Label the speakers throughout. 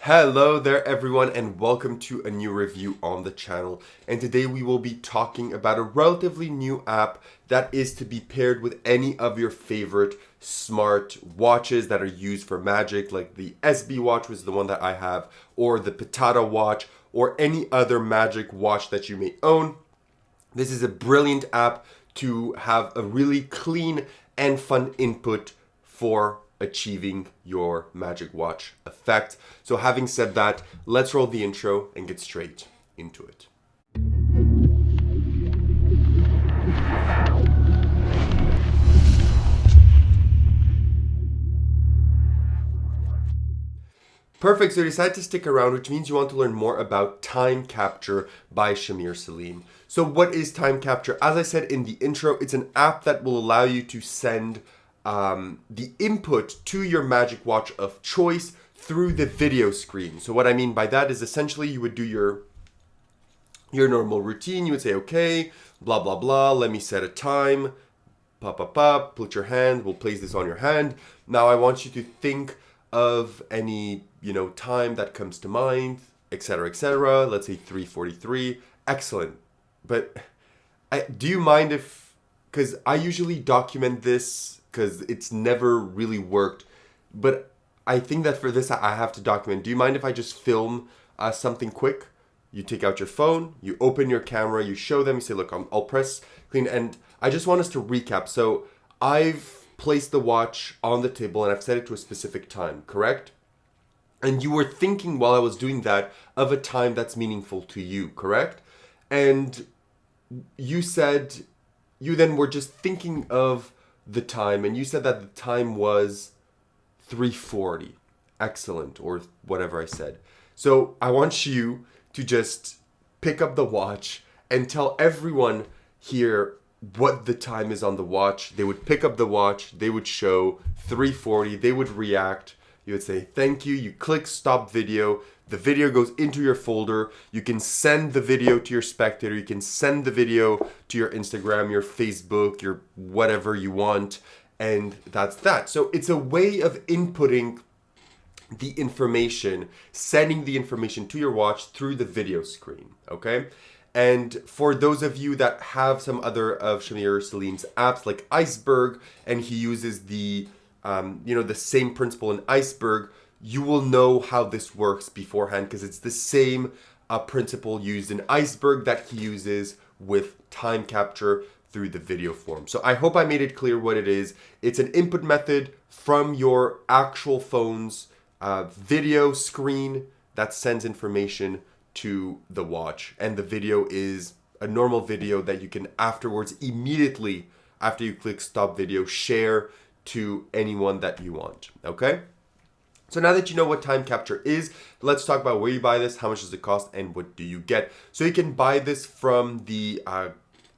Speaker 1: Hello there everyone and welcome to a new review on the channel, and today we will be talking about a relatively new app that is to be paired with any of your favorite smart watches that are used for magic, like the SB watch, which is the one that I have, or the Pitata watch, or any other magic watch that you may own. This is a brilliant app to have a really clean and fun input for achieving your magic watch effect. So having said that, let's roll the intro and get straight into it. Perfect, so you decided to stick around, which means you want to learn more about Time Capture by Salim. So what is Time Capture? As I said in the intro, it's an app that will allow you to send the input to your magic watch of choice through the video screen. So what I mean by that is essentially you would do your normal routine. You would say, okay, blah, blah, blah, let me set a time, put your hand, we'll place this on your hand. Now I want you to think of any, time that comes to mind, etc., etc. Let's say 3:43. Excellent. But do you mind if, because I usually document this because it's never really worked, but I think that for this I have to document. Do you mind if I just film something quick? You take out your phone, you open your camera, you show them, you say, look, I'll press clean, and I just want us to recap. So I've placed the watch on the table and I've set it to a specific time, correct? And you were thinking while I was doing that of a time that's meaningful to you, correct? And you said, you then were just thinking of the time, and you said that the time was 3:40. Excellent, or whatever I said. So I want you to just pick up the watch and tell everyone here what the time is on the watch. They would pick up the watch, they would show 3:40, they would react. You would say, thank you. You click stop video. The video goes into your folder. You can send the video to your spectator. You can send the video to your Instagram, your Facebook, your whatever you want. And that's that. So it's a way of inputting the information, sending the information to your watch through the video screen. Okay? And for those of you that have some other of Salim's apps like Iceberg, and he uses the same principle in Iceberg, you will know how this works beforehand because it's the same principle used in Iceberg that he uses with Time Capture through the video form. So I hope I made it clear what it is. It's an input method from your actual phone's video screen that sends information to the watch. And the video is a normal video that you can afterwards, immediately after you click stop video, share to anyone that you want, okay? So now that you know what Time Capture is, let's talk about where you buy this, how much does it cost, and what do you get. So you can buy this from the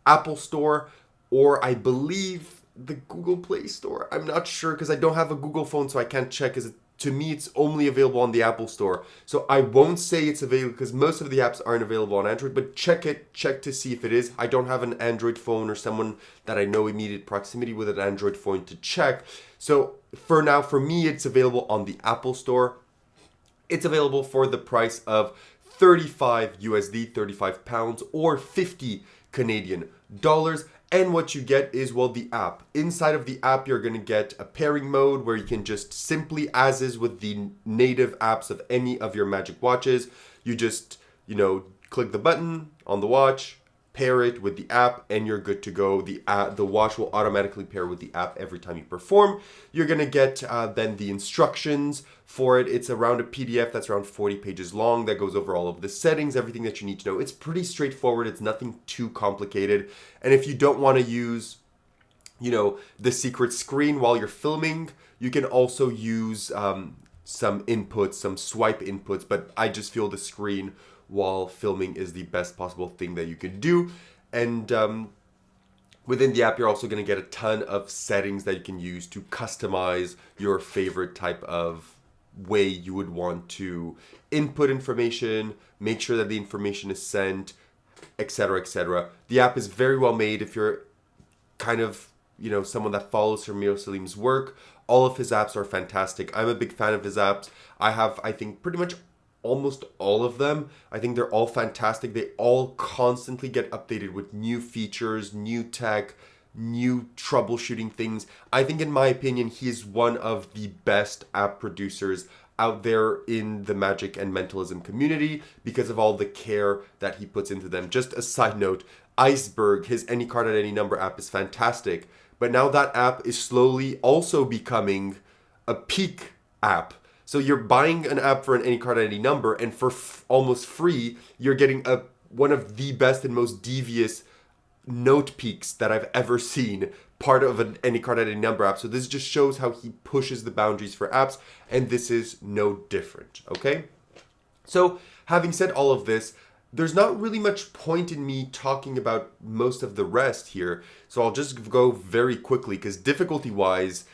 Speaker 1: Apple Store, or I believe the Google Play Store. I'm not sure because I don't have a Google phone, so I can't check, because to me it's only available on the Apple Store. So I won't say it's available because most of the apps aren't available on Android, but check to see if it is. I don't have an Android phone or someone that I know immediate proximity with an Android phone to check. So for now, for me, it's available on the Apple Store. It's available for the price of 35 USD, 35 pounds, or 50 Canadian dollars. And what you get is, well, the app. Inside of the app, you're going to get a pairing mode where you can just simply, as is with the native apps of any of your Magic watches, you just, click the button on the watch, pair it with the app, and you're good to go. The watch will automatically pair with the app every time you perform. You're going to get then the instructions for it. It's around a PDF that's around 40 pages long that goes over all of the settings, everything that you need to know. It's pretty straightforward. It's nothing too complicated. And if you don't want to use, the secret screen while you're filming, you can also use some inputs, some swipe inputs, but I just feel the screen while filming is the best possible thing that you can do. And within the app, you're also going to get a ton of settings that you can use to customize your favorite type of way you would want to input information, make sure that the information is sent, etc., etc. The app is very well made. If you're kind of, someone that follows Salim's work, all of his apps are fantastic. I'm a big fan of his apps. I have, I think, pretty much almost all of them. I think they're all fantastic. They all constantly get updated with new features, new tech, new troubleshooting things. I think, in my opinion, he is one of the best app producers out there in the Magic and Mentalism community because of all the care that he puts into them. Just a side note, Iceberg, his Any Card at Any Number app, is fantastic. But now that app is slowly also becoming a peak app. So you're buying an app for an Any Card at Any Number, and for almost free, you're getting one of the best and most devious note peaks that I've ever seen, part of an Any Card at Any Number app. So this just shows how he pushes the boundaries for apps, and this is no different, okay? So having said all of this, there's not really much point in me talking about most of the rest here. So I'll just go very quickly because difficulty-wise,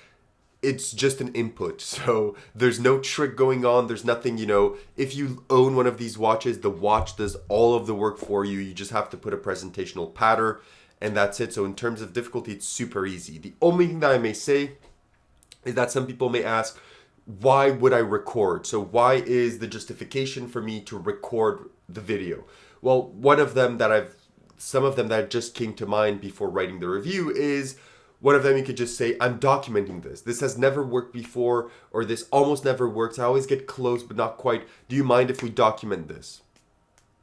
Speaker 1: it's just an input. So there's no trick going on. There's nothing, if you own one of these watches, the watch does all of the work for you. You just have to put a presentational pattern and that's it. So in terms of difficulty, it's super easy. The only thing that I may say is that some people may ask, why would I record? So why is the justification for me to record the video? Well, some of them that just came to mind before writing the review is, one of them you could just say, I'm documenting this. This has never worked before, or this almost never works. I always get close, but not quite. Do you mind if we document this?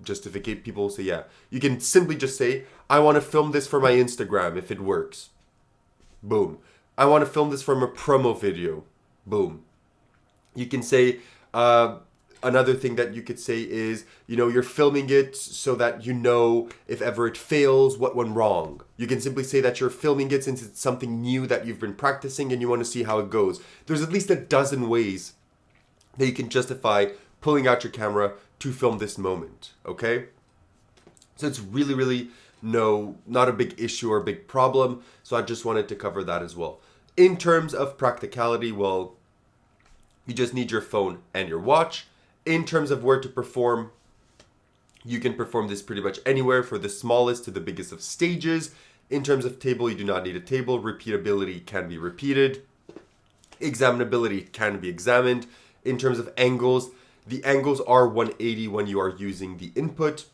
Speaker 1: Justification, people will say, yeah. You can simply just say, I want to film this for my Instagram if it works. Boom. I want to film this from a promo video. Boom. You can say, another thing that you could say is, you're filming it so that if ever it fails, what went wrong. You can simply say that you're filming it since it's something new that you've been practicing and you want to see how it goes. There's at least a dozen ways that you can justify pulling out your camera to film this moment, okay? So it's really, really not a big issue or a big problem. So I just wanted to cover that as well. In terms of practicality, well, you just need your phone and your watch. In terms of where to perform, you can perform this pretty much anywhere, for the smallest to the biggest of stages. In terms of table, you do not need a table. Repeatability can be repeated. Examinability can be examined. In terms of angles, the angles are 180 when you are using the input.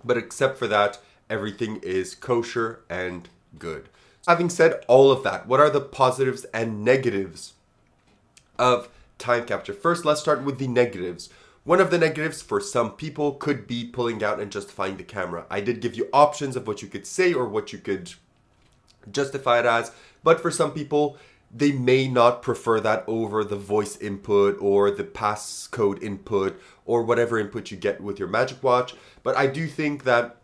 Speaker 1: But except for that, everything is kosher and good. Having said all of that, what are the positives and negatives of time capture? First, let's start with the negatives. One of the negatives for some people could be pulling out and justifying the camera. I did give you options of what you could say or what you could justify it as, but for some people, they may not prefer that over the voice input or the passcode input or whatever input you get with your Magic Watch. But I do think that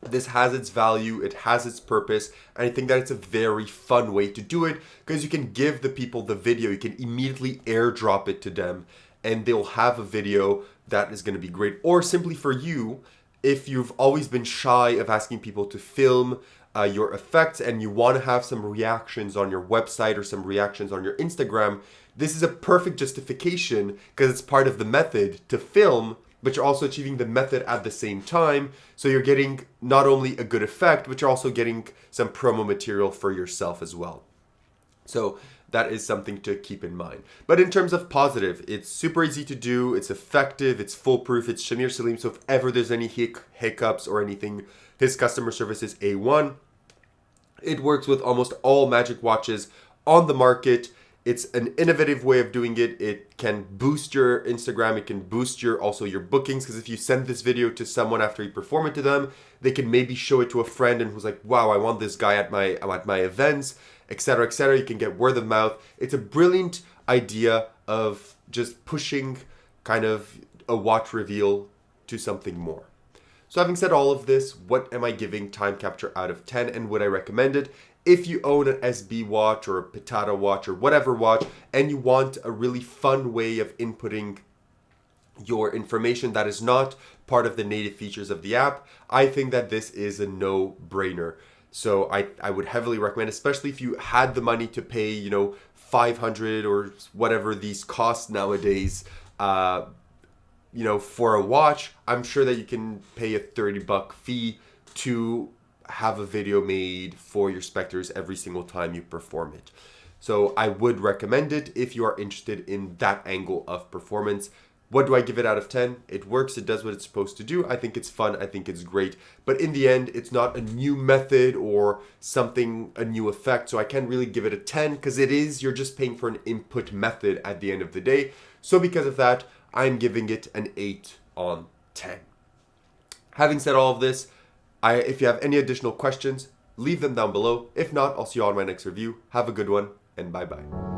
Speaker 1: this has its value, it has its purpose, and I think that it's a very fun way to do it because you can give the people the video, you can immediately airdrop it to them, and they'll have a video that is going to be great. Or simply for you, if you've always been shy of asking people to film your effects and you want to have some reactions on your website or some reactions on your Instagram, this is a perfect justification because it's part of the method to film, but you're also achieving the method at the same time. So you're getting not only a good effect, but you're also getting some promo material for yourself as well. So that is something to keep in mind. But in terms of positive, it's super easy to do, it's effective, it's foolproof, it's Shamir Salim, so if ever there's any hiccups or anything, his customer service is A1. It works with almost all Magic watches on the market. It's an innovative way of doing it. It can boost your Instagram. It can boost your bookings, because if you send this video to someone after you perform it to them, they can maybe show it to a friend and who's like, wow, I want this guy at my events, etc., etc. You can get word of mouth. It's a brilliant idea of just pushing kind of a watch reveal to something more. So having said all of this, what am I giving time capture out of 10 and would I recommend it? If you own an SB watch or a Pitata watch or whatever watch and you want a really fun way of inputting your information that is not part of the native features of the app, I think that this is a no-brainer. So I would heavily recommend, especially if you had the money to pay, $500 or whatever these cost nowadays, for a watch. I'm sure that you can pay a $30 fee to have a video made for your Spectres every single time you perform it. So I would recommend it if you are interested in that angle of performance. What do I give it out of 10? It works, it does what it's supposed to do. I think it's fun, I think it's great. But in the end, it's not a new method or something, a new effect. So I can't really give it a 10 because you're just paying for an input method at the end of the day. So because of that, I'm giving it an 8 on 10. Having said all of this, if you have any additional questions, leave them down below. If not, I'll see you on my next review. Have a good one, and bye-bye.